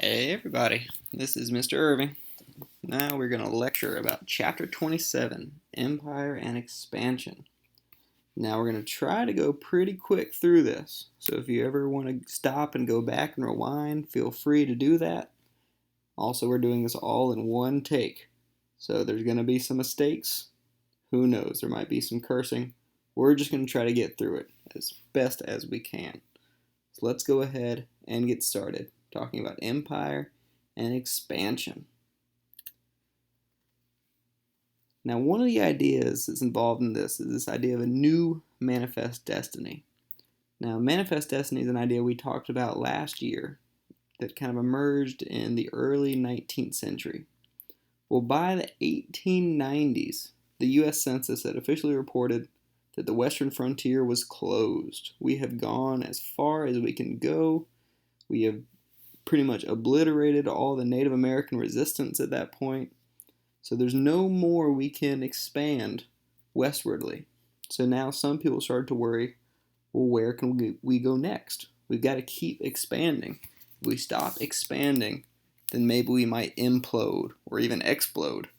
Hey everybody, this is Mr. Irving. Now we're going to lecture about Chapter 27, Empire and Expansion. Now we're going to try to go pretty quick through this, so if you ever want to stop and go back and rewind, feel free to do that. Also, we're doing this all in one take, so there's going to be some mistakes. Who knows, there might be some cursing. We're just going to try to get through it as best as we can. So let's go ahead and get started talking about empire and expansion. Now, one of the ideas that's involved in this is this idea of a new manifest destiny. Now, manifest destiny is an idea we talked about last year that kind of emerged in the early 19th century. Well, by the 1890s, the U.S. Census had officially reported that the western frontier was closed. We have gone as far as we can go. We have pretty much obliterated all the Native American resistance at that point. So there's no more we can expand westwardly. So now some people started to worry, well, where can we go next? We've got to keep expanding. If we stop expanding, then maybe we might implode or even explode.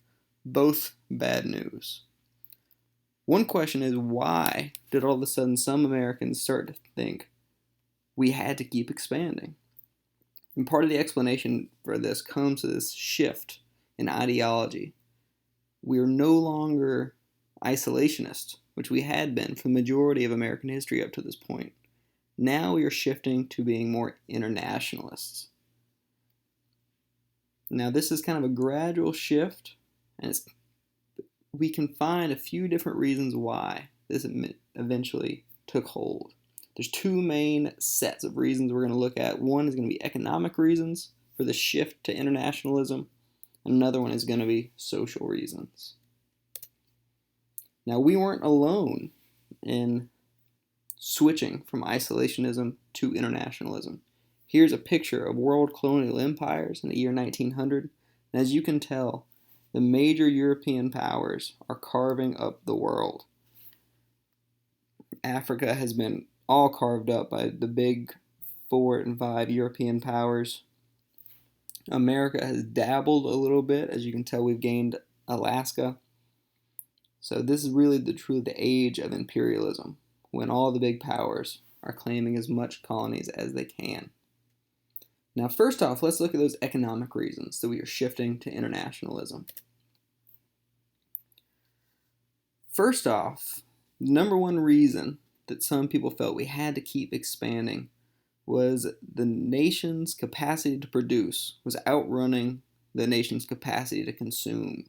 Both bad news. One question is, why did all of a sudden some Americans start to think we had to keep expanding? And part of the explanation for this comes to this shift in ideology. We are no longer isolationist, which we had been for the majority of American history up to this point. Now we are shifting to being more internationalists. Now this is kind of a gradual shift, and we can find a few different reasons why this eventually took hold. There's two main sets of reasons we're going to look at. One is going to be economic reasons for the shift to internationalism, and another one is going to be social reasons. Now, we weren't alone in switching from isolationism to internationalism. Here's a picture of world colonial empires in the year 1900, and as you can tell, the major European powers are carving up the world. Africa has been all carved up by the big 4 and 5 European powers. America has dabbled a little bit. As you can tell, we've gained Alaska. So this is really truly the age of imperialism, when all the big powers are claiming as much colonies as they can. Now, first off, let's look at those economic reasons that we are shifting to internationalism. First off, the number one reason that some people felt we had to keep expanding was the nation's capacity to produce was outrunning the nation's capacity to consume.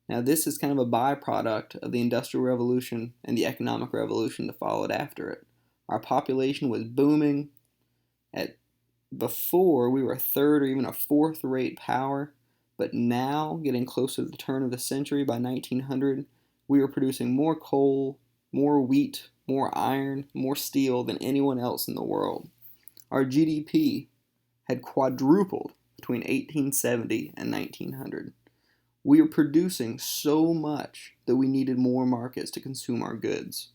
Now, this is kind of a byproduct of the Industrial Revolution and the economic revolution that followed after it. Our population was booming. Before, we were a third or even a fourth rate power, but now, getting closer to the turn of the century, by 1900, we were producing more coal, more wheat, more iron, more steel than anyone else in the world. Our GDP had quadrupled between 1870 and 1900. We were producing so much that we needed more markets to consume our goods.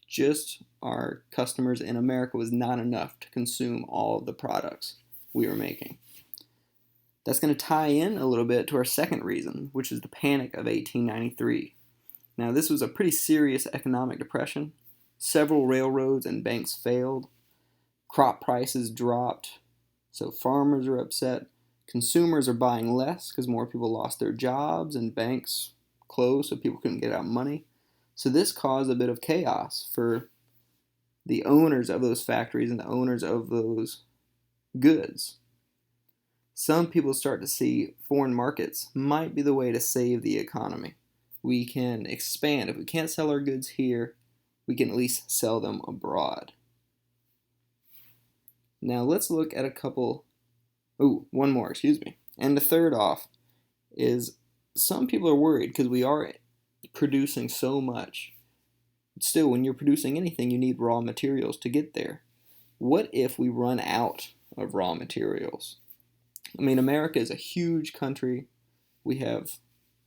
Just our customers in America was not enough to consume all of the products we were making. That's going to tie in a little bit to our second reason, which is the Panic of 1893. Now, this was a pretty serious economic depression. Several railroads and banks failed. Crop prices dropped, so farmers are upset. Consumers are buying less because more people lost their jobs and banks closed so people couldn't get out money. So this caused a bit of chaos for the owners of those factories and the owners of those goods. Some people start to see foreign markets might be the way to save the economy. We can expand. If we can't sell our goods here, we can at least sell them abroad. Now let's look at one more. And the third off is some people are worried because we are producing so much. Still, when you're producing anything, you need raw materials to get there. What if we run out of raw materials? I mean, America is a huge country. We have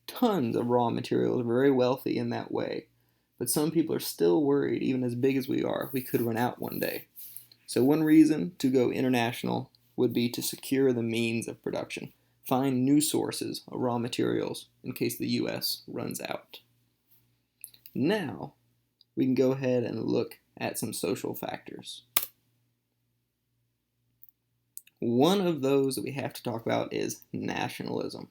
tons of raw materials, very wealthy in that way. But some people are still worried, even as big as we are, we could run out one day. So one reason to go international would be to secure the means of production, find new sources of raw materials in case the U.S. runs out. Now, we can go ahead and look at some social factors. One of those that we have to talk about is nationalism.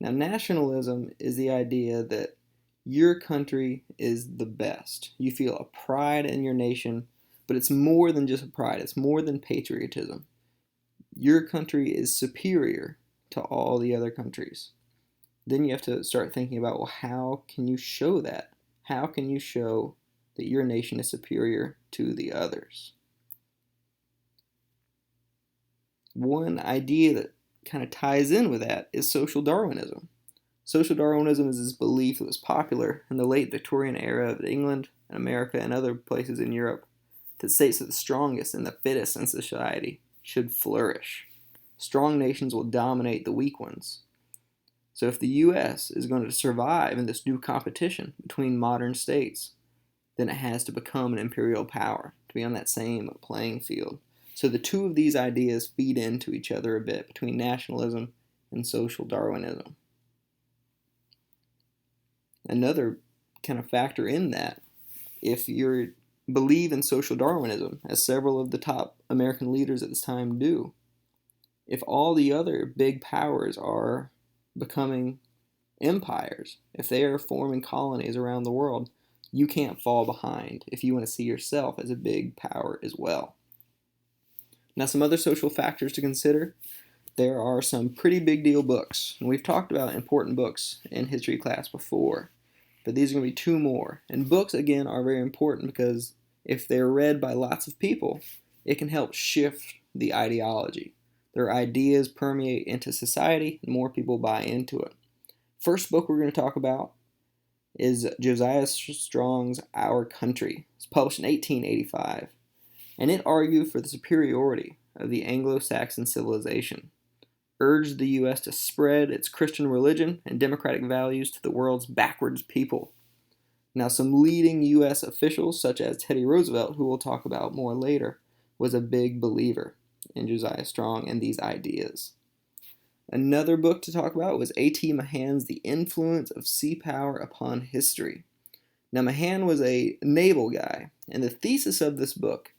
Now, nationalism is the idea that your country is the best. You feel a pride in your nation, but it's more than just a pride, it's more than patriotism. Your country is superior to all the other countries. Then you have to start thinking about, well, how can you show that? How can you show that your nation is superior to the others? One idea that kind of ties in with that is social Darwinism. Social Darwinism is this belief that was popular in the late Victorian era of England and America and other places in Europe that states that the strongest and the fittest in society should flourish. Strong nations will dominate the weak ones. So if the U.S. is going to survive in this new competition between modern states, then it has to become an imperial power to be on that same playing field. So the two of these ideas feed into each other a bit between nationalism and social Darwinism. Another kind of factor in that, if you believe in social Darwinism, as several of the top American leaders at this time do, if all the other big powers are becoming empires, if they are forming colonies around the world, you can't fall behind if you want to see yourself as a big power as well. Now, some other social factors to consider. There are some pretty big deal books, and we've talked about important books in history class before, but these are going to be two more. And books, again, are very important because if they're read by lots of people, it can help shift the ideology. Their ideas permeate into society, and more people buy into it. First book we're going to talk about is Josiah Strong's Our Country. It's published in 1885, and it argued for the superiority of the Anglo-Saxon civilization, urged the U.S. to spread its Christian religion and democratic values to the world's backwards people. Now, some leading U.S. officials, such as Teddy Roosevelt, who we'll talk about more later, was a big believer in Josiah Strong and these ideas. Another book to talk about was A.T. Mahan's The Influence of Sea Power Upon History. Now, Mahan was a naval guy, and the thesis of this book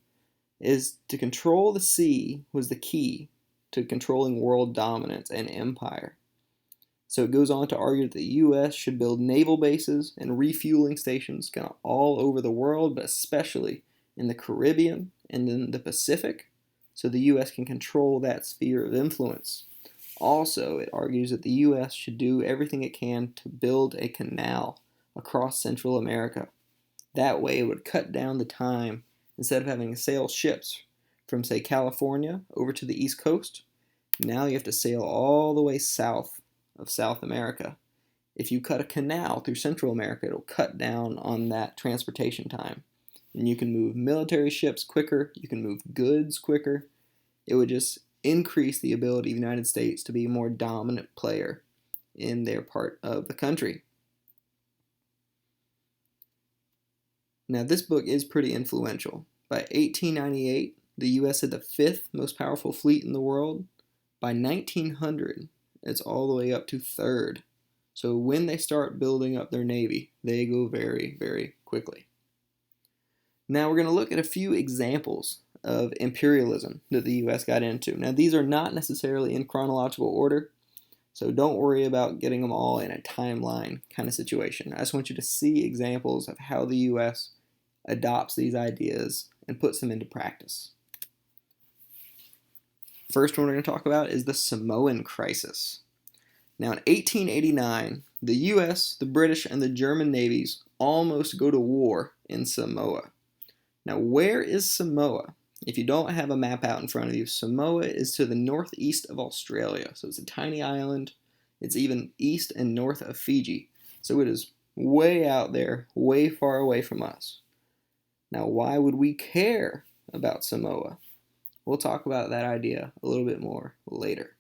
is to control the sea was the key to controlling world dominance and empire. So it goes on to argue that the U.S. should build naval bases and refueling stations kind of all over the world, but especially in the Caribbean and in the Pacific, so the U.S. can control that sphere of influence. Also, it argues that the U.S. should do everything it can to build a canal across Central America. That way, it would cut down the time instead of having to sail ships from, say, California over to the East Coast. Now you have to sail all the way south of South America. If you cut a canal through Central America, it'll cut down on that transportation time. And you can move military ships quicker, you can move goods quicker. It would just increase the ability of the United States to be a more dominant player in their part of the country. Now, this book is pretty influential. By 1898, the U.S. had the fifth most powerful fleet in the world. By 1900, it's all the way up to third. So when they start building up their navy, they go very, very quickly. Now we're going to look at a few examples of imperialism that the U.S. got into. Now these are not necessarily in chronological order, so don't worry about getting them all in a timeline kind of situation. I just want you to see examples of how the U.S. adopts these ideas and puts them into practice. First one we're going to talk about is the Samoan Crisis. Now in 1889, the U.S., the British, and the German navies almost go to war in Samoa. Now where is Samoa? If you don't have a map out in front of you, Samoa is to the northeast of Australia. So it's a tiny island. It's even east and north of Fiji. So it is way out there, way far away from us. Now why would we care about Samoa? We'll talk about that idea a little bit more later.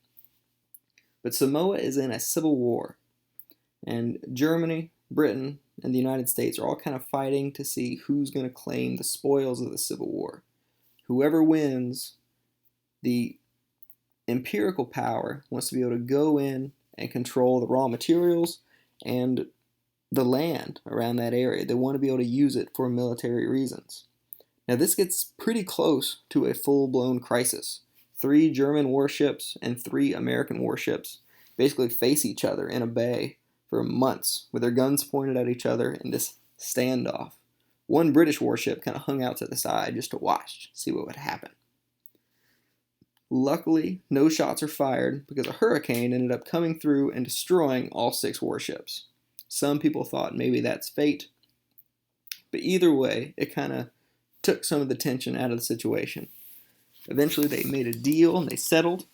But Samoa is in a civil war, and Germany, Britain, and the United States are all kind of fighting to see who's going to claim the spoils of the Civil War. Whoever wins, the imperial power wants to be able to go in and control the raw materials and the land around that area. They want to be able to use it for military reasons. Now, this gets pretty close to a full-blown crisis. 3 German warships and 3 American warships basically face each other in a bay for months with their guns pointed at each other in this standoff. One British warship kind of hung out to the side just to watch, see what would happen. Luckily, no shots are fired because a hurricane ended up coming through and destroying all 6 warships. Some people thought maybe that's fate, but either way, it kind of took some of the tension out of the situation. Eventually, they made a deal and they settled.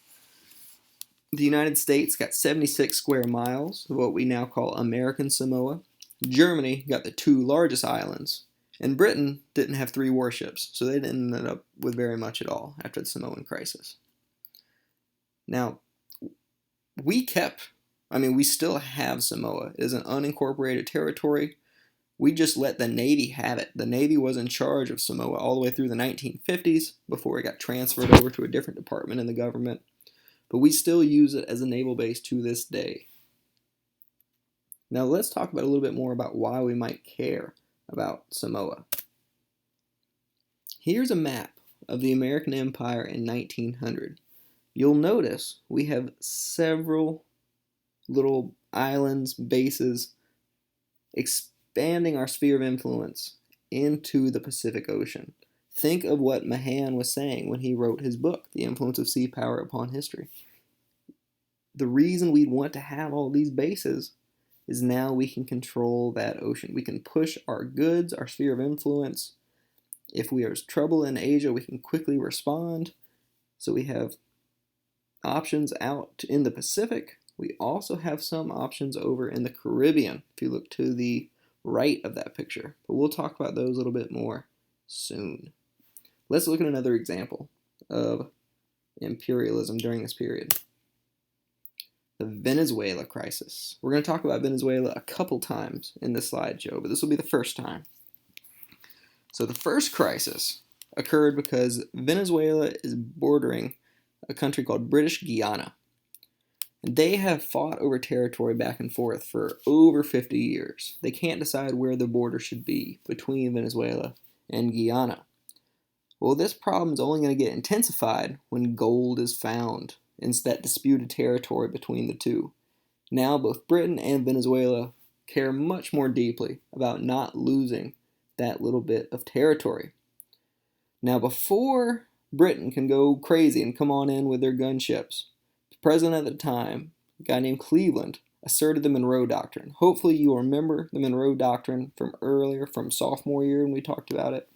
The United States got 76 square miles of what we now call American Samoa. Germany got the 2 largest islands. And Britain didn't have 3 warships, so they didn't end up with very much at all after the Samoan crisis. Now, we still have Samoa. It is an unincorporated territory. We just let the Navy have it. The Navy was in charge of Samoa all the way through the 1950s before it got transferred over to a different department in the government. But we still use it as a naval base to this day. Now let's talk about a little bit more about why we might care about Samoa. Here's a map of the American Empire in 1900. You'll notice we have several little islands, bases, expanding our sphere of influence into the Pacific Ocean. Think of what Mahan was saying when he wrote his book, The Influence of Sea Power Upon History. The reason we'd want to have all these bases is now we can control that ocean. We can push our goods, our sphere of influence. If there's trouble in Asia, we can quickly respond. So we have options out in the Pacific. We also have some options over in the Caribbean, if you look to the right of that picture. But we'll talk about those a little bit more soon. Let's look at another example of imperialism during this period. The Venezuela crisis. We're going to talk about Venezuela a couple times in this slideshow, but this will be the first time. So the first crisis occurred because Venezuela is bordering a country called British Guiana. And they have fought over territory back and forth for over 50 years. They can't decide where the border should be between Venezuela and Guyana. Well, this problem is only going to get intensified when gold is found in that disputed territory between the two. Now both Britain and Venezuela care much more deeply about not losing that little bit of territory. Now before Britain can go crazy and come on in with their gunships, the president at the time, a guy named Cleveland, asserted the Monroe Doctrine. Hopefully you remember the Monroe Doctrine from earlier, from sophomore year when we talked about it.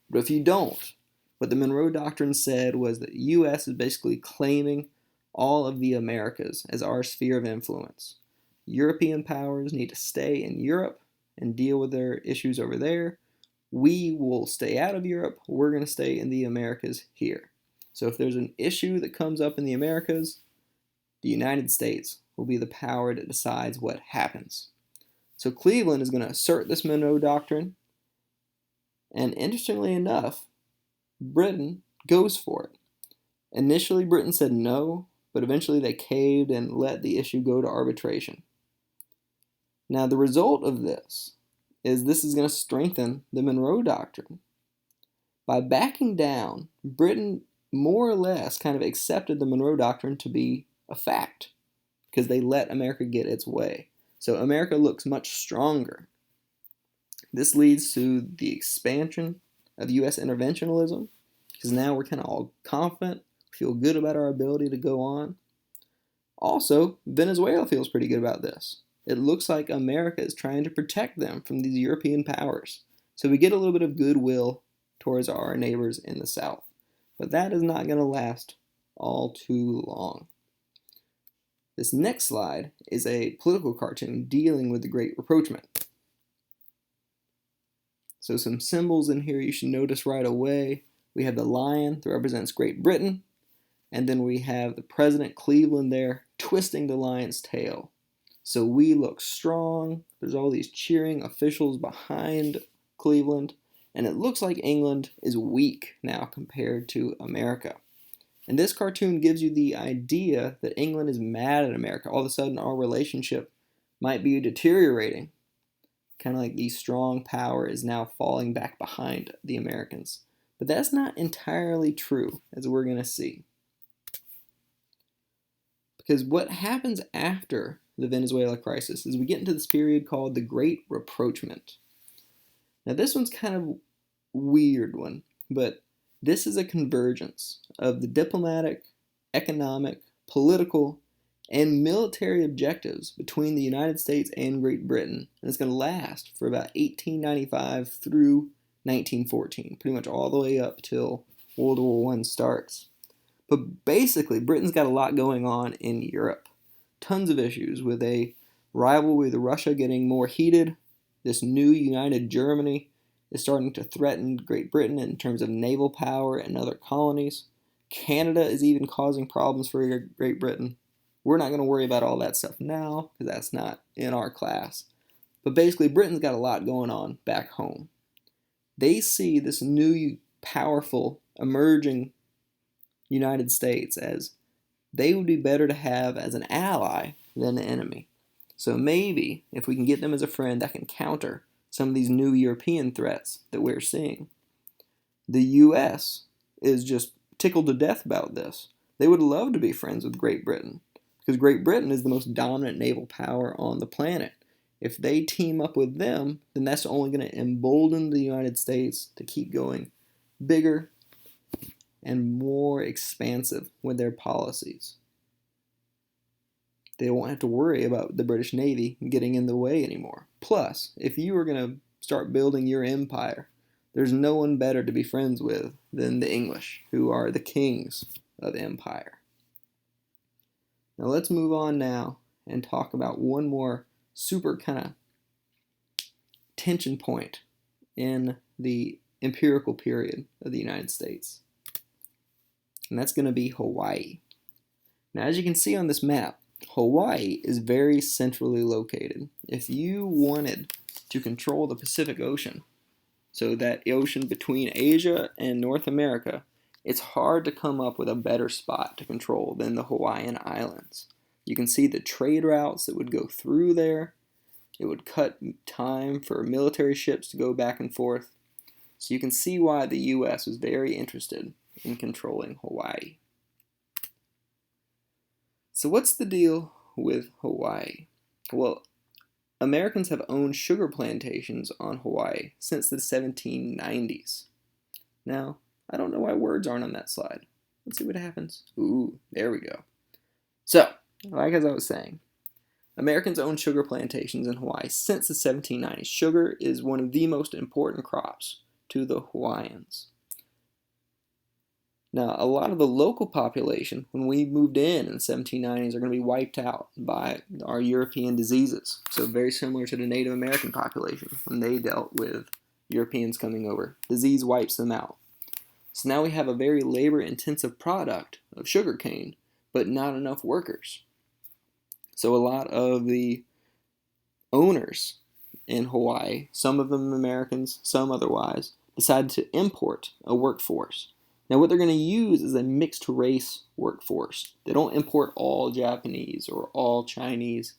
But if you don't, what the Monroe Doctrine said was that the U.S. is basically claiming all of the Americas as our sphere of influence. European powers need to stay in Europe and deal with their issues over there. We will stay out of Europe. We're going to stay in the Americas here. So if there's an issue that comes up in the Americas, the United States will be the power that decides what happens. So Cleveland is going to assert this Monroe Doctrine, and interestingly enough, Britain goes for it. Initially, Britain said no, but eventually they caved and let the issue go to arbitration. Now, the result of this is going to strengthen the Monroe Doctrine. By backing down, Britain more or less kind of accepted the Monroe Doctrine to be a fact because they let America get its way. So America looks much stronger. This leads to the expansion of U.S. interventionism because now we're kind of all confident, feel good about our ability to go on. Also, Venezuela feels pretty good about this. It looks like America is trying to protect them from these European powers. So we get a little bit of goodwill towards our neighbors in the South. But that is not going to last all too long. This next slide is a political cartoon dealing with the Great Rapprochement. So some symbols in here you should notice right away. We have the lion that represents Great Britain. And then we have the President Cleveland there twisting the lion's tail. So we look strong. There's all these cheering officials behind Cleveland. And it looks like England is weak now compared to America. And this cartoon gives you the idea that England is mad at America. All of a sudden, our relationship might be deteriorating. Kind of like the strong power is now falling back behind the Americans. But that's not entirely true, as we're going to see. Because what happens after the Venezuela crisis is we get into this period called the Great Rapprochement. Now, this one's kind of weird one, but this is a convergence of the diplomatic, economic, political, and military objectives between the United States and Great Britain. And it's going to last for about 1895 through 1914, pretty much all the way up till World War I starts. But basically, Britain's got a lot going on in Europe. Tons of issues with a rivalry with Russia getting more heated. This new united Germany is starting to threaten Great Britain in terms of naval power and other colonies. Canada is even causing problems for Great Britain. We're not going to worry about all that stuff now because that's not in our class. But basically, Britain's got a lot going on back home. They see this new, powerful, emerging United States as they would be better to have as an ally than an enemy. So maybe if we can get them as a friend, that can counter some of these new European threats that we're seeing. The U.S. is just tickled to death about this. They would love to be friends with Great Britain because Great Britain is the most dominant naval power on the planet. If they team up with them, then that's only going to embolden the United States to keep going bigger and more expansive with their policies. They won't have to worry about the British Navy getting in the way anymore. Plus, if you are going to start building your empire, there's no one better to be friends with than the English, who are the kings of empire. Now let's move on now and talk about one more super kind of tension point in the empirical period of the United States. And that's going to be Hawaii. Now, as you can see on this map, Hawaii is very centrally located. If you wanted to control the Pacific Ocean, so that ocean between Asia and North America, it's hard to come up with a better spot to control than the Hawaiian Islands. You can see the trade routes that would go through there. It would cut time for military ships to go back and forth. So you can see why the U.S. was very interested in controlling Hawaii. So what's the deal with Hawaii? Well, Americans have owned sugar plantations on Hawaii since the 1790s. Now, I don't know why words aren't on that slide. Let's see what happens. Ooh, there we go. So, like as I was saying, Americans own sugar plantations in Hawaii since the 1790s. Sugar is one of the most important crops to the Hawaiians. Now, a lot of the local population, when we moved in the 1790s, are going to be wiped out by our European diseases. So very similar to the Native American population when they dealt with Europeans coming over. Disease wipes them out. So now we have a very labor-intensive product of sugarcane, but not enough workers. So a lot of the owners in Hawaii, some of them Americans, some otherwise, decided to import a workforce. Now what they're going to use is a mixed race workforce. They don't import all Japanese or all Chinese.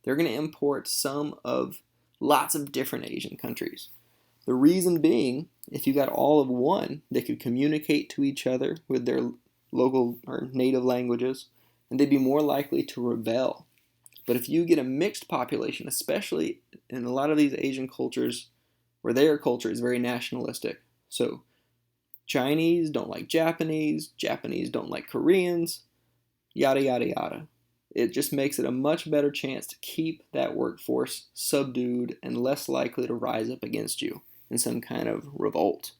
They're going to import some of lots of different Asian countries. The reason being, if you got all of one, they could communicate to each other with their local or native languages, and they'd be more likely to rebel. But if you get a mixed population, especially in a lot of these Asian cultures where their culture is very nationalistic, so Chinese don't like Japanese, Japanese don't like Koreans, yada yada yada. It just makes it a much better chance to keep that workforce subdued and less likely to rise up against you in some kind of revolt.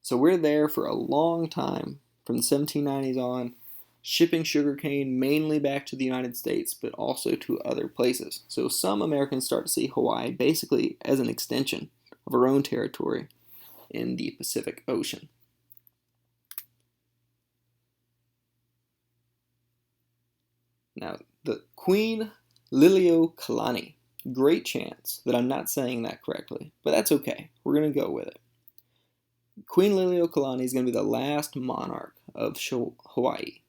So we're there for a long time, from the 1790s on, shipping sugarcane mainly back to the United States, but also to other places. So some Americans start to see Hawaii basically as an extension of our own territory in the Pacific Ocean. Now, the Queen Liliuokalani great chance that I'm not saying that correctly, but that's okay. We're going to go with it. Queen Liliuokalani is going to be the last monarch of Hawaii.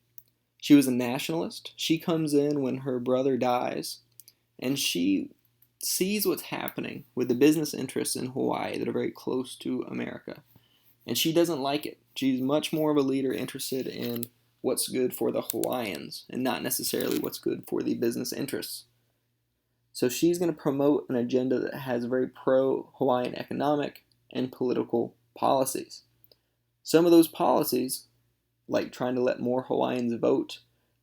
She was a nationalist. She comes in when her brother dies, and she sees what's happening with the business interests in Hawaii that are very close to America. And she doesn't like it. She's much more of a leader interested in what's good for the Hawaiians and not necessarily what's good for the business interests. So she's going to promote an agenda that has very pro-Hawaiian economic and political policies. Some of those policies, like trying to let more Hawaiians vote,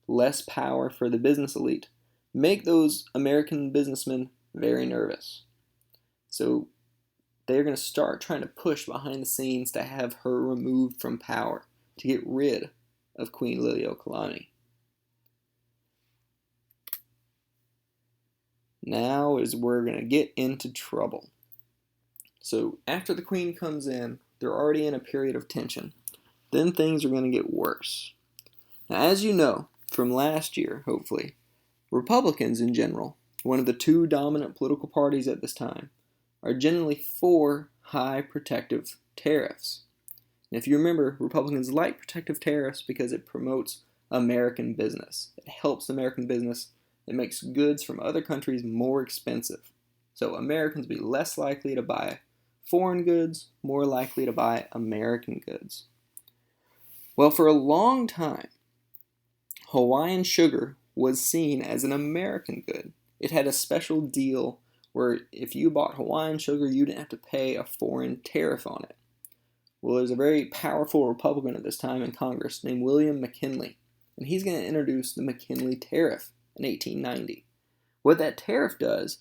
less power for the business elite, make those American businessmen very nervous. So they're going to start trying to push behind the scenes to have her removed from power, to get rid of Queen Liliuokalani. Now is where we're going to get into trouble. So after the queen comes in, they're already in a period of tension. Then things are going to get worse. Now, as you know from last year, hopefully, Republicans in general, one of the two dominant political parties at this time, are generally for high protective tariffs. And if you remember, Republicans like protective tariffs because it promotes American business. It helps American business. It makes goods from other countries more expensive. So Americans be less likely to buy foreign goods, more likely to buy American goods. Well, for a long time, Hawaiian sugar was seen as an American good. It had a special deal where if you bought Hawaiian sugar, you didn't have to pay a foreign tariff on it. Well, there's a very powerful Republican at this time in Congress named William McKinley, and he's going to introduce the McKinley Tariff in 1890. What that tariff does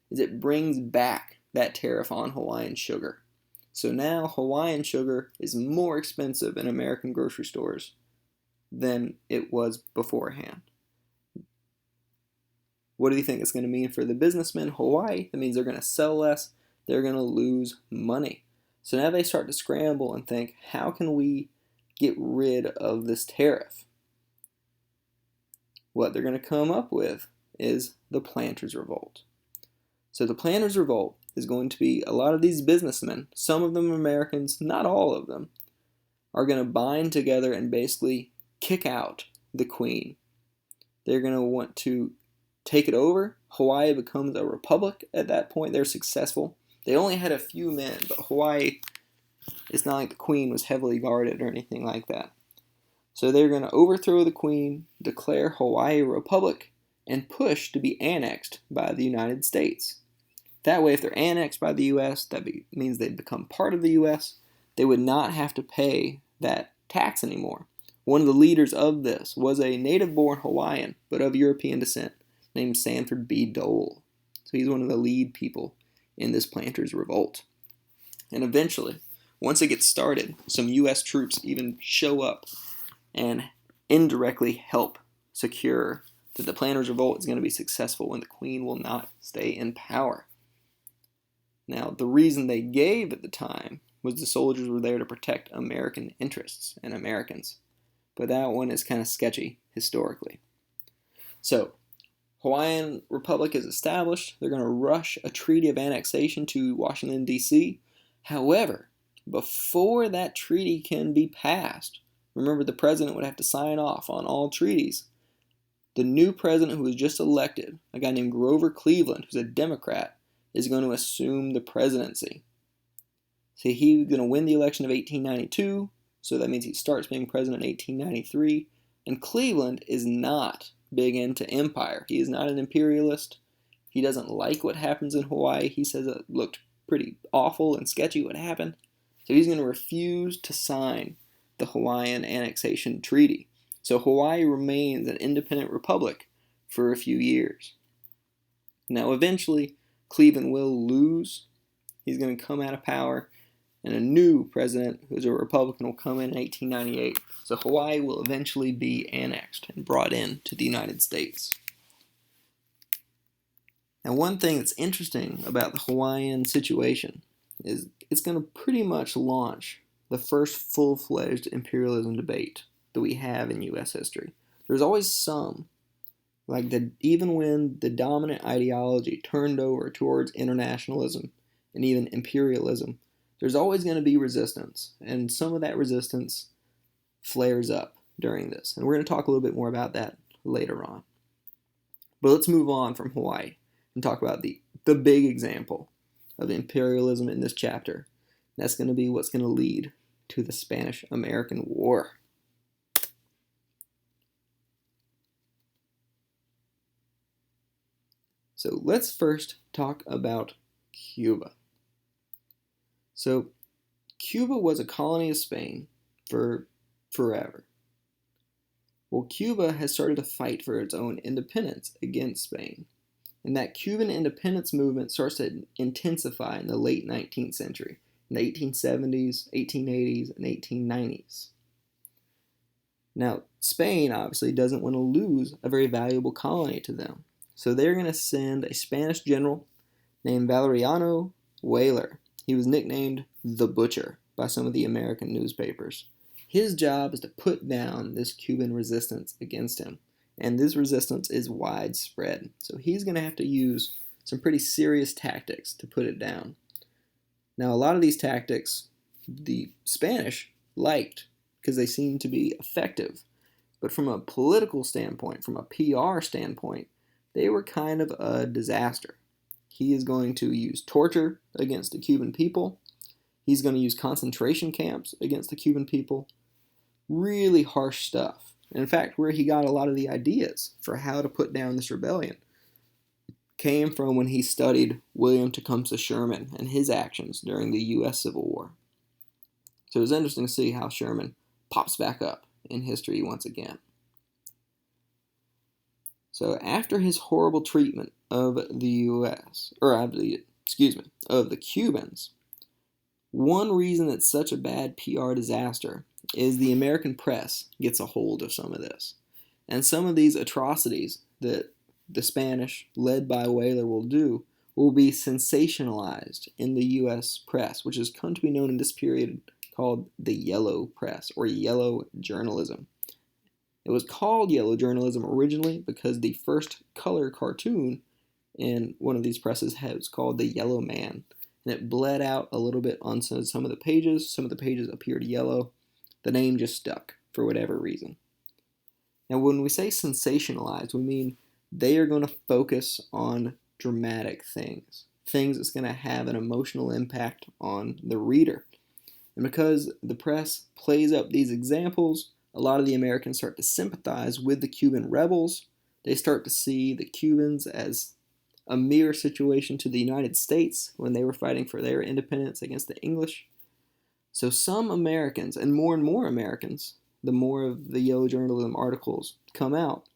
is it brings back that tariff on Hawaiian sugar. So now Hawaiian sugar is more expensive in American grocery stores than it was beforehand. What do you think it's going to mean for the businessmen in Hawaii? That means they're going to sell less, they're going to lose money. So now they start to scramble and think, how can we get rid of this tariff? What they're going to come up with is the Planters' Revolt. So the Planters' Revolt is going to be a lot of these businessmen, some of them Americans, not all of them, are going to bind together and basically kick out the queen. They're going to want to take it over. Hawaii becomes a republic at that point. They're successful. They only had a few men, but Hawaii, it's not like the queen was heavily guarded or anything like that. So they're going to overthrow the queen, declare Hawaii a republic, and push to be annexed by the United States. That way, if they're annexed by the U.S., that means they'd become part of the U.S. They would not have to pay that tax anymore. One of the leaders of this was a native-born Hawaiian, but of European descent, named Sanford B. Dole. So he's one of the lead people in this Planters' Revolt. And eventually, once it gets started, some U.S. troops even show up and indirectly help secure that the Planters' Revolt is going to be successful when the queen will not stay in power. Now, the reason they gave at the time was the soldiers were there to protect American interests and Americans. But that one is kind of sketchy historically. So, Hawaiian Republic is established. They're going to rush a treaty of annexation to Washington, D.C. However, before that treaty can be passed, remember the president would have to sign off on all treaties. The new president who was just elected, a guy named Grover Cleveland, who's a Democrat, is going to assume the presidency. So he's going to win the election of 1892, so that means he starts being president in 1893, and Cleveland is not big into empire. He is not an imperialist. He doesn't like what happens in Hawaii. He says it looked pretty awful and sketchy what happened. So he's going to refuse to sign the Hawaiian Annexation Treaty. So Hawaii remains an independent republic for a few years. Now eventually, Cleveland will lose. He's going to come out of power, and a new president, who's a Republican, will come in 1898. So Hawaii will eventually be annexed and brought in to the United States. Now, one thing that's interesting about the Hawaiian situation is it's going to pretty much launch the first full-fledged imperialism debate that we have in U.S. history. There's always some Even when the dominant ideology turned over towards internationalism and even imperialism, there's always going to be resistance, and some of that resistance flares up during this. And we're going to talk a little bit more about that later on. But let's move on from Hawaii and talk about the big example of imperialism in this chapter. That's going to be what's going to lead to the Spanish-American War. So let's first talk about Cuba. So Cuba was a colony of Spain for forever. Well, Cuba has started to fight for its own independence against Spain. And that Cuban independence movement starts to intensify in the late 19th century, in the 1870s, 1880s, and 1890s. Now, Spain obviously doesn't want to lose a very valuable colony to them. So they're going to send a Spanish general named Valeriano Weyler. He was nicknamed the Butcher by some of the American newspapers. His job is to put down this Cuban resistance against him. And this resistance is widespread. So he's going to have to use some pretty serious tactics to put it down. Now, a lot of these tactics, the Spanish liked because they seemed to be effective. But from a political standpoint, from a PR standpoint, they were kind of a disaster. He is going to use torture against the Cuban people. He's going to use concentration camps against the Cuban people. Really harsh stuff. And in fact, where he got a lot of the ideas for how to put down this rebellion came from when he studied William Tecumseh Sherman and his actions during the U.S. Civil War. So it was interesting to see how Sherman pops back up in history once again. So after his horrible treatment of the of the Cubans, one reason it's such a bad PR disaster is the American press gets a hold of some of this. And some of these atrocities that the Spanish, led by Weyler, will do will be sensationalized in the U.S. press, which has come to be known in this period called the Yellow Press or Yellow Journalism. It was called Yellow Journalism originally because the first color cartoon in one of these presses was called The Yellow Man. And it bled out a little bit on some of the pages. Some of the pages appeared yellow. The name just stuck for whatever reason. Now, when we say sensationalized, we mean they are going to focus on dramatic things that's going to have an emotional impact on the reader. And because the press plays up these examples, a lot of the Americans start to sympathize with the Cuban rebels. They start to see the Cubans as a mirror situation to the United States when they were fighting for their independence against the English. So some Americans, and more Americans, the more of the Yellow Journalism articles come out,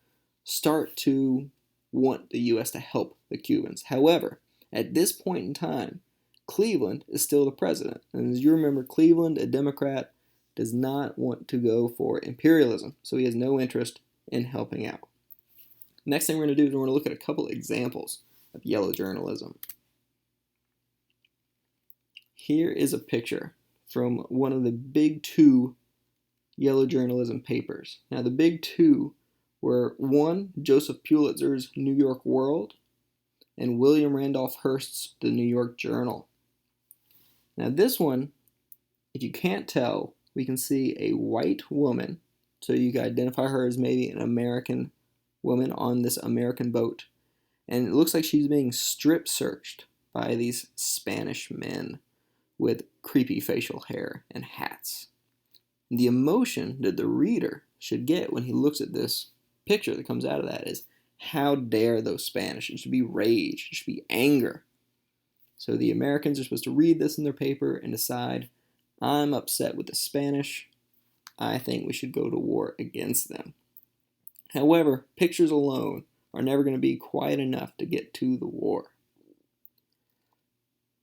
start to want the U.S. to help the Cubans. However, at this point in time, Cleveland is still the president. And as you remember, Cleveland, a Democrat, does not want to go for imperialism, so he has no interest in helping out. Next thing we're going to do is we're going to look at a couple examples of yellow journalism. Here is a picture from one of the big two yellow journalism papers. Now, the big two were one, Joseph Pulitzer's New York World, and William Randolph Hearst's The New York Journal. Now, this one, if you can't tell, we can see a white woman, so you can identify her as maybe an American woman on this American boat. And it looks like she's being strip searched by these Spanish men with creepy facial hair and hats. And the emotion that the reader should get when he looks at this picture that comes out of that is, how dare those Spanish? It should be rage, it should be anger. So the Americans are supposed to read this in their paper and decide, I'm upset with the Spanish. I think we should go to war against them. However, pictures alone are never going to be quite enough to get to the war.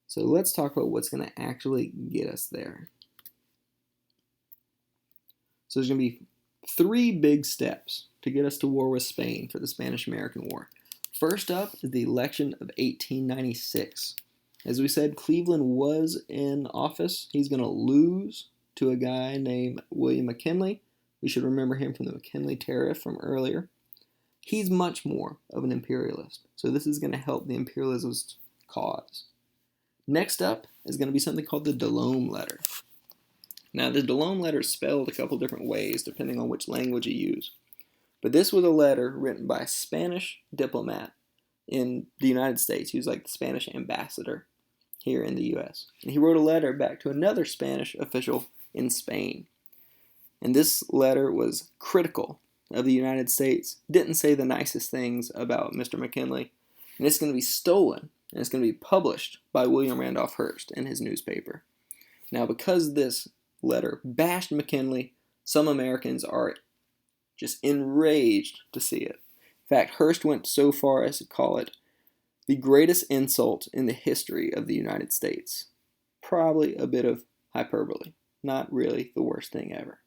So let's talk about what's going to actually get us there. So there's going to be 3 big steps to get us to war with Spain for the Spanish-American War. First up is the election of 1896. As we said, Cleveland was in office. He's going to lose to a guy named William McKinley. We should remember him from the McKinley Tariff from earlier. He's much more of an imperialist. So this is going to help the imperialist cause. Next up is going to be something called the Delome letter. Now, the Delome letter is spelled a couple different ways depending on which language you use. But this was a letter written by a Spanish diplomat in the United States. He was like the Spanish ambassador here in the U.S. And he wrote a letter back to another Spanish official in Spain. And this letter was critical of the United States. Didn't say the nicest things about Mr. McKinley. And it's going to be stolen. And it's going to be published by William Randolph Hearst in his newspaper. Now, because this letter bashed McKinley, some Americans are just enraged to see it. In fact, Hearst went so far as to call it the greatest insult in the history of the United States. Probably a bit of hyperbole. Not really the worst thing ever.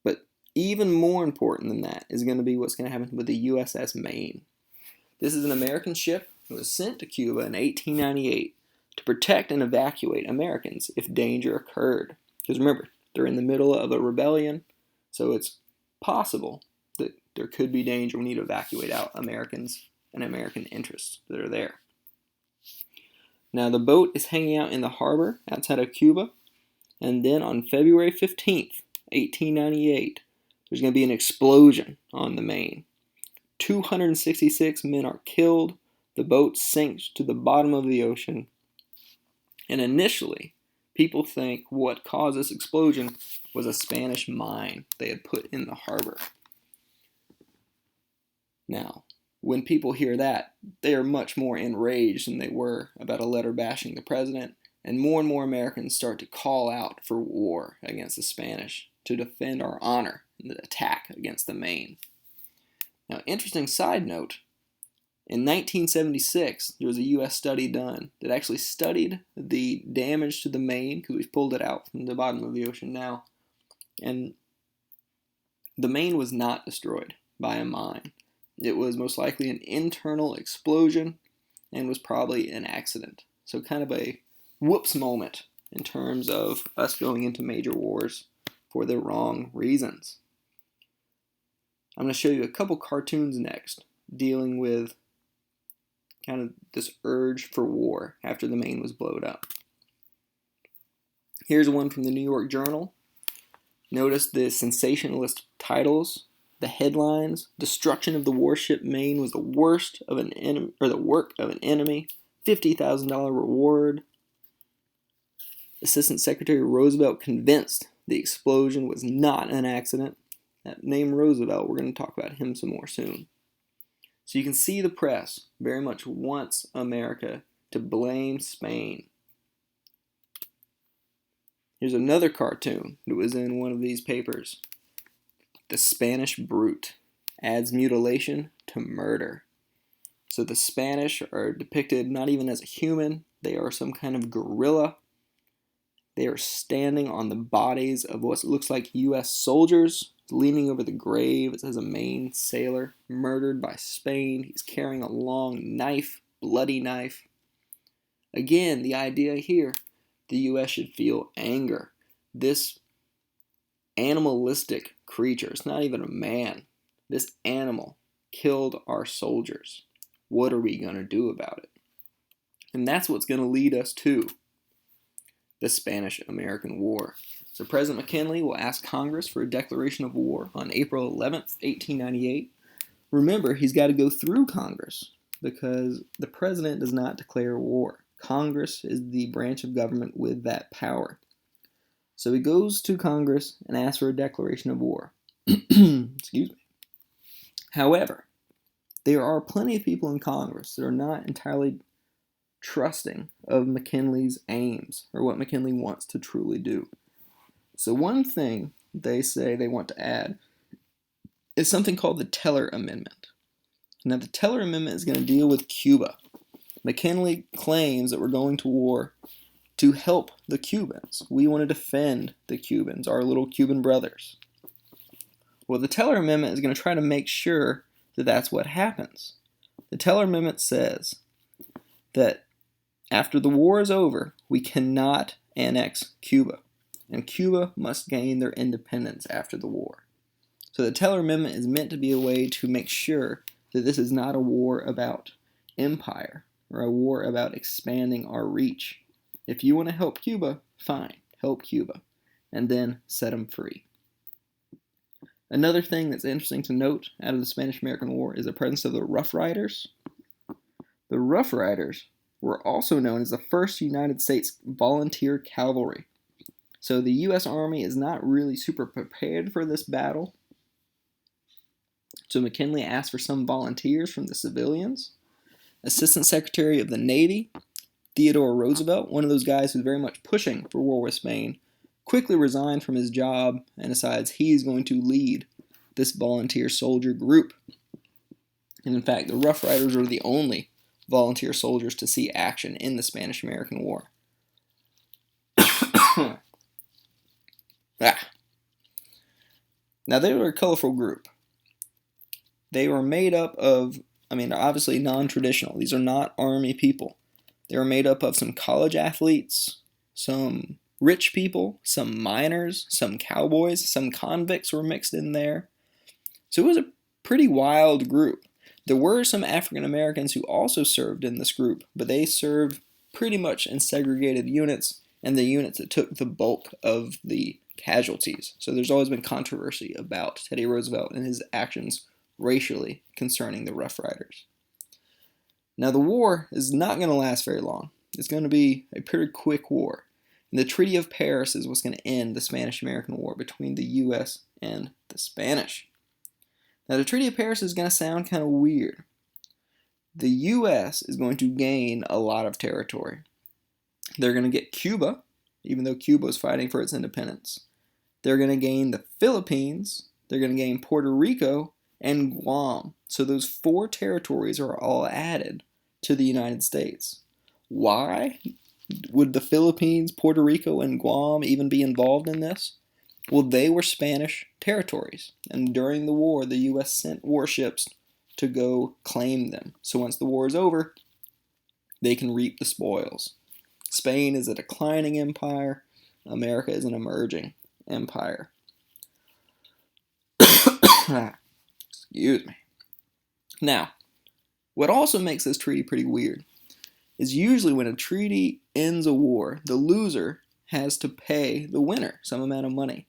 But even more important than that is going to be what's going to happen with the USS Maine. This is an American ship that was sent to Cuba in 1898 to protect and evacuate Americans if danger occurred. Because remember, they're in the middle of a rebellion, so it's possible that there could be danger. We need to evacuate out Americans and American interests that are there. Now, the boat is hanging out in the harbor outside of Cuba, and then on February 15th, 1898, there's going to be an explosion on the Maine. 266 men are killed. The boat sinks to the bottom of the ocean. And initially, people think what caused this explosion was a Spanish mine they had put in the harbor. Now, when people hear that, they are much more enraged than they were about a letter bashing the president, and more Americans start to call out for war against the Spanish to defend our honor in the attack against the Maine. Now, interesting side note, in 1976, there was a U.S. study done that actually studied the damage to the Maine, because we've pulled it out from the bottom of the ocean now, and the Maine was not destroyed by a mine. It was most likely an internal explosion and was probably an accident. So kind of a whoops moment in terms of us going into major wars for the wrong reasons. I'm going to show you a couple cartoons next dealing with kind of this urge for war after the Maine was blown up. Here's one from the New York Journal. Notice the sensationalist titles. The headlines: destruction of the warship Maine was the worst of an enemy, or the work of an enemy. $50,000 reward. Assistant Secretary Roosevelt convinced the explosion was not an accident. That name Roosevelt, we're going to talk about him some more soon. So you can see the press very much wants America to blame Spain. Here's another cartoon that was in one of these papers. The Spanish brute adds mutilation to murder. So the Spanish are depicted not even as a human, they are some kind of gorilla. They are standing on the bodies of what looks like U.S. soldiers, leaning over the grave. It says a Maine sailor murdered by Spain. He's carrying a long knife, bloody knife. Again, the idea here, the U.S. should feel anger. This animalistic creature, it's not even a man, this animal killed our soldiers. What are we going to do about it? And that's what's going to lead us to the Spanish-American War. So President McKinley will ask Congress for a declaration of war on April 11th, 1898. Remember, he's got to go through Congress because the president does not declare war. Congress is the branch of government with that power. So he goes to Congress and asks for a declaration of war. Excuse me. However, there are plenty of people in Congress that are not entirely trusting of McKinley's aims or what McKinley wants to truly do. So one thing they say they want to add is something called the Teller Amendment. Now the Teller Amendment is going to deal with Cuba. McKinley claims that we're going to war to help the Cubans. We want to defend the Cubans, our little Cuban brothers. Well, the Teller Amendment is going to try to make sure that that's what happens. The Teller Amendment says that after the war is over, we cannot annex Cuba, and Cuba must gain their independence after the war. So the Teller Amendment is meant to be a way to make sure that this is not a war about empire or a war about expanding our reach. If you want to help Cuba, fine, help Cuba, and then set them free. Another thing that's interesting to note out of the Spanish-American War is the presence of the Rough Riders. The Rough Riders were also known as the first United States volunteer cavalry. So the U.S. Army is not really super prepared for this battle. So McKinley asked for some volunteers from the civilians. Assistant Secretary of the Navy, Theodore Roosevelt, one of those guys who's very much pushing for war with Spain, quickly resigned from his job and decides he's going to lead this volunteer soldier group. And in fact, the Rough Riders were the only volunteer soldiers to see action in the Spanish-American War. Now, they were a colorful group. They were made up of, obviously non-traditional. These are not army people. They were made up of some college athletes, some rich people, some miners, some cowboys, some convicts were mixed in there. So it was a pretty wild group. There were some African Americans who also served in this group, but they served pretty much in segregated units, and the units that took the bulk of the casualties. So there's always been controversy about Teddy Roosevelt and his actions racially concerning the Rough Riders. Now the war is not going to last very long. It's going to be a pretty quick war. And the Treaty of Paris is what's going to end the Spanish-American War between the U.S. and the Spanish. Now the Treaty of Paris is going to sound kind of weird. The U.S. is going to gain a lot of territory. They're going to get Cuba, even though Cuba is fighting for its independence. They're going to gain the Philippines. They're going to gain Puerto Rico and Guam. So those 4 territories are all added to the United States. Why would the Philippines, Puerto Rico, and Guam even be involved in this? Well, they were Spanish territories, and during the war, the U.S. sent warships to go claim them. So once the war is over, they can reap the spoils. Spain is a declining empire. America is an emerging empire. Excuse me. Now, what also makes this treaty pretty weird is usually when a treaty ends a war, the loser has to pay the winner some amount of money.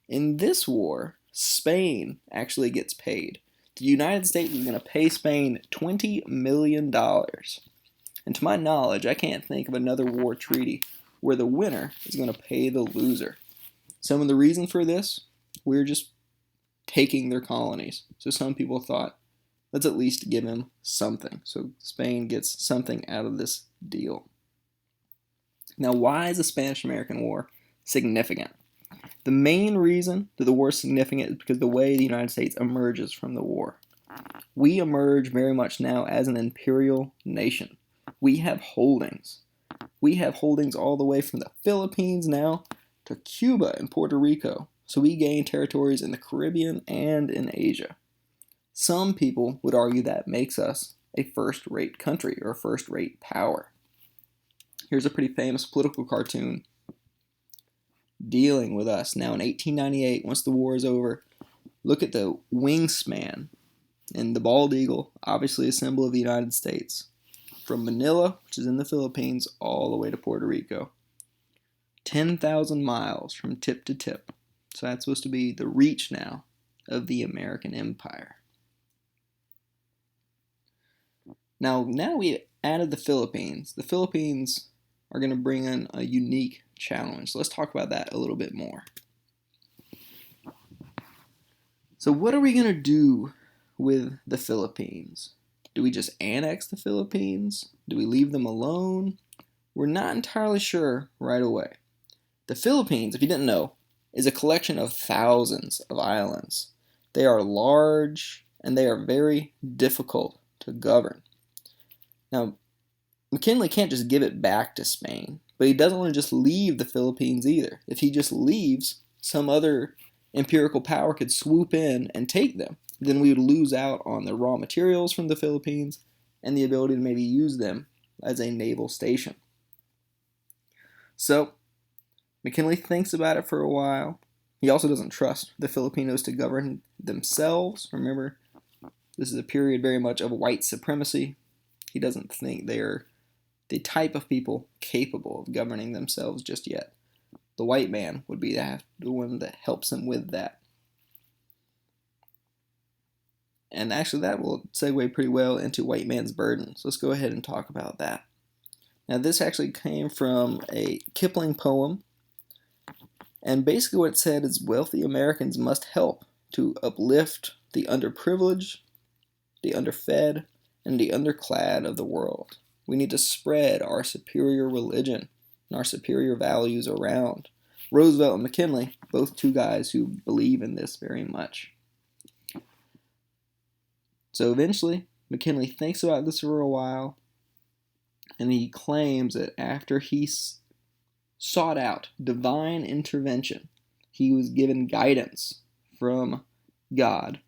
In this war, Spain actually gets paid. The United States is going to pay Spain $20 million. And to my knowledge, I can't think of another war treaty where the winner is going to pay the loser. Some of the reason for this, we're just taking their colonies. So some people thought, let's at least give him something. So Spain gets something out of this deal. Now, why is the Spanish-American War significant? The main reason that the war is significant is because the way the United States emerges from the war. We emerge very much now as an imperial nation. We have holdings. We have holdings all the way from the Philippines now to Cuba and Puerto Rico. So we gain territories in the Caribbean and in Asia. Some people would argue that makes us a first-rate country or a first-rate power. Here's a pretty famous political cartoon dealing with us. Now in 1898, once the war is over, look at the wingspan and the bald eagle, obviously a symbol of the United States. From Manila, which is in the Philippines, all the way to Puerto Rico. 10,000 miles from tip to tip. So that's supposed to be the reach now of the American Empire. Now we added the Philippines. The Philippines are going to bring in a unique challenge. So let's talk about that a little bit more. So what are we going to do with the Philippines? Do we just annex the Philippines? Do we leave them alone? We're not entirely sure right away. The Philippines, if you didn't know, is a collection of thousands of islands. They are large and they are very difficult to govern. Now, McKinley can't just give it back to Spain, but he doesn't want to just leave the Philippines either. If he just leaves, some other imperial power could swoop in and take them. Then we would lose out on the raw materials from the Philippines and the ability to maybe use them as a naval station. So, McKinley thinks about it for a while. He also doesn't trust the Filipinos to govern themselves. Remember, this is a period very much of white supremacy. He doesn't think they're the type of people capable of governing themselves just yet. The white man would be the one that helps him with that. And actually that will segue pretty well into white man's burden. So let's go ahead and talk about that. Now this actually came from a Kipling poem. And basically what it said is wealthy Americans must help to uplift the underprivileged, the underfed, and the underclad of the world. We need to spread our superior religion and our superior values around. Roosevelt and McKinley, both two guys who believe in this very much. So eventually, McKinley thinks about this for a while, and he claims that after he sought out divine intervention, he was given guidance from God,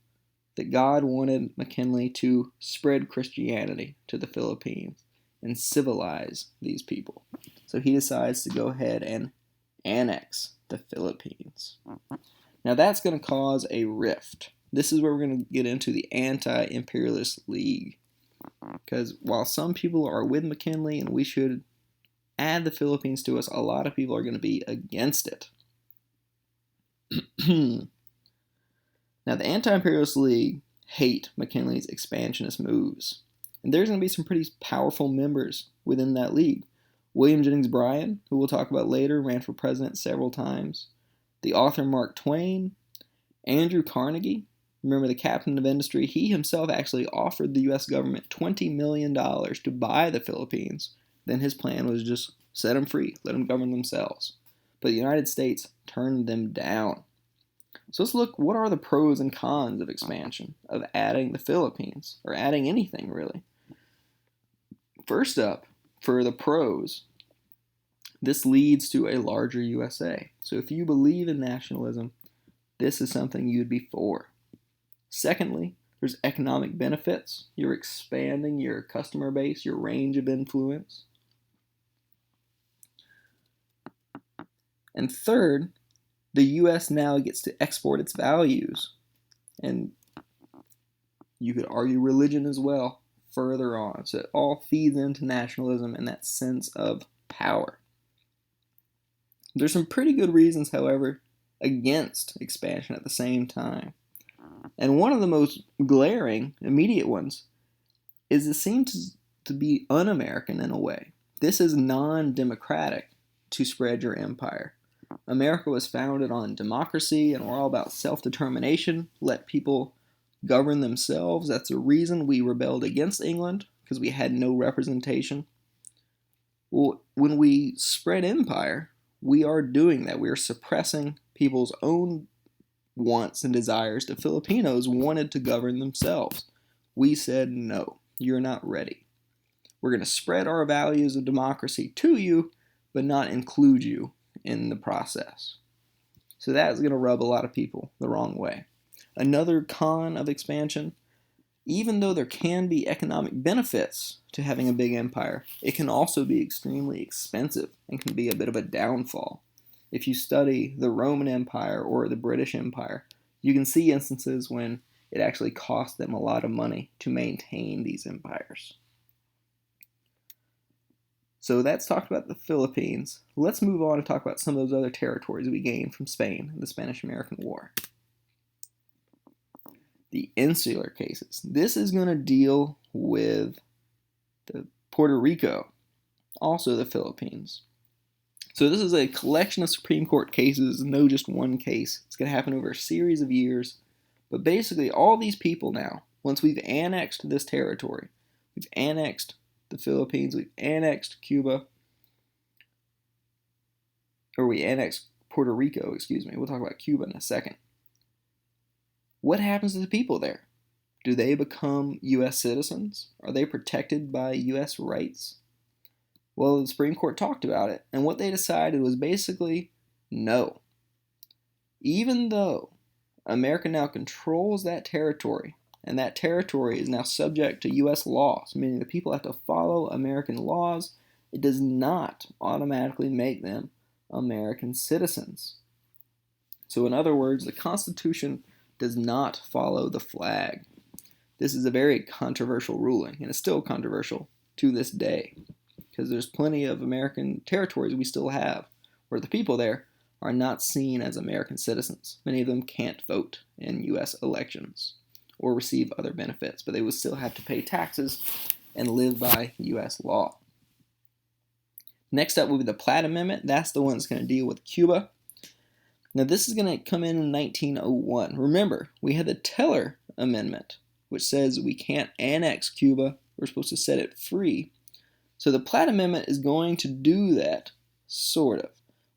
that God wanted McKinley to spread Christianity to the Philippines and civilize these people. So he decides to go ahead and annex the Philippines. Now that's going to cause a rift. This is where we're going to get into the anti-imperialist league. Because while some people are with McKinley and we should add the Philippines to us, a lot of people are going to be against it. Now the anti-imperialist league hate McKinley's expansionist moves. And there's going to be some pretty powerful members within that league. William Jennings Bryan, who we'll talk about later, ran for president several times. The author Mark Twain. Andrew Carnegie, remember the captain of industry, he himself actually offered the U.S. government $20 million to buy the Philippines. Then his plan was just set them free, let them govern themselves. But the United States turned them down. So let's look, what are the pros and cons of expansion, of adding the Philippines, or adding anything really? First up, for the pros, this leads to a larger USA. So if you believe in nationalism, this is something you'd be for. Secondly, there's economic benefits. You're expanding your customer base, your range of influence. And third, the U.S. now gets to export its values. And you could argue religion as well further on. So it all feeds into nationalism and that sense of power. There's some pretty good reasons, however, against expansion at the same time. And one of the most glaring, immediate ones is it seems to be un-American in a way. This is non-democratic to spread your empire. America was founded on democracy, and we're all about self-determination. Let people govern themselves. That's the reason we rebelled against England, because we had no representation. Well, when we spread empire, we are doing that. We are suppressing people's own wants and desires. The Filipinos wanted to govern themselves. We said, no, you're not ready. We're going to spread our values of democracy to you, but not include you in the process. So that's going to rub a lot of people the wrong way. Another con of expansion, even though there can be economic benefits to having a big empire, it can also be extremely expensive and can be a bit of a downfall. If you study the Roman Empire or the British Empire, you can see instances when it actually cost them a lot of money to maintain these empires. So that's talked about the Philippines. Let's move on and talk about some of those other territories we gained from Spain in the Spanish-American War. The insular cases. This is going to deal with the Puerto Rico, also the Philippines. So this is a collection of Supreme Court cases, no just one case. It's going to happen over a series of years. But basically all these people now, once we've annexed this territory, we've annexed the Philippines, we've annexed Cuba, or we annexed Puerto Rico, excuse me. We'll talk about Cuba in a second. What happens to the people there? Do they become U.S. citizens? Are they protected by U.S. rights? Well, the Supreme Court talked about it, and what they decided was basically no. Even though America now controls that territory, and that territory is now subject to U.S. laws, meaning the people have to follow American laws, it does not automatically make them American citizens. So in other words, the Constitution does not follow the flag. This is a very controversial ruling, and it's still controversial to this day, because there's plenty of American territories we still have where the people there are not seen as American citizens. Many of them can't vote in U.S. elections or receive other benefits, but they would still have to pay taxes and live by U.S. law. Next up will be the Platt Amendment. That's the one that's going to deal with Cuba. Now, this is going to come in 1901. Remember, we had the Teller Amendment, which says we can't annex Cuba. We're supposed to set it free. So the Platt Amendment is going to do that, sort of.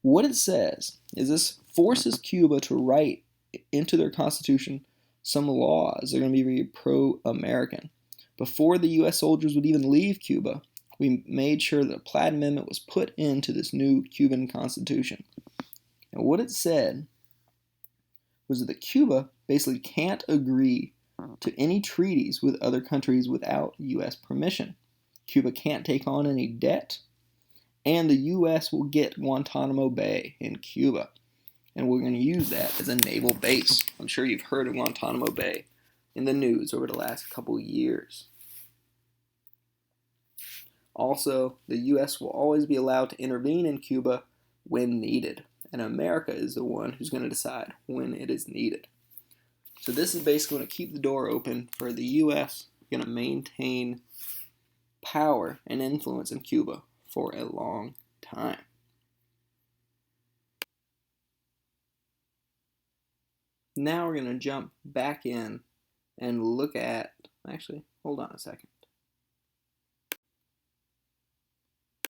What it says is this forces Cuba to write into their constitution some laws that are going to be very pro-American. Before the U.S. soldiers would even leave Cuba, we made sure that the Platt Amendment was put into this new Cuban constitution. And what it said was that Cuba basically can't agree to any treaties with other countries without U.S. permission. Cuba can't take on any debt, and the U.S. will get Guantanamo Bay in Cuba. And we're going to use that as a naval base. I'm sure you've heard of Guantanamo Bay in the news over the last couple years. Also, the U.S. will always be allowed to intervene in Cuba when needed, and America is the one who's going to decide when it is needed. So this is basically going to keep the door open for the U.S. going to maintain power and influence in Cuba for a long time. Now we're going to jump back in and look at, actually, hold on a second.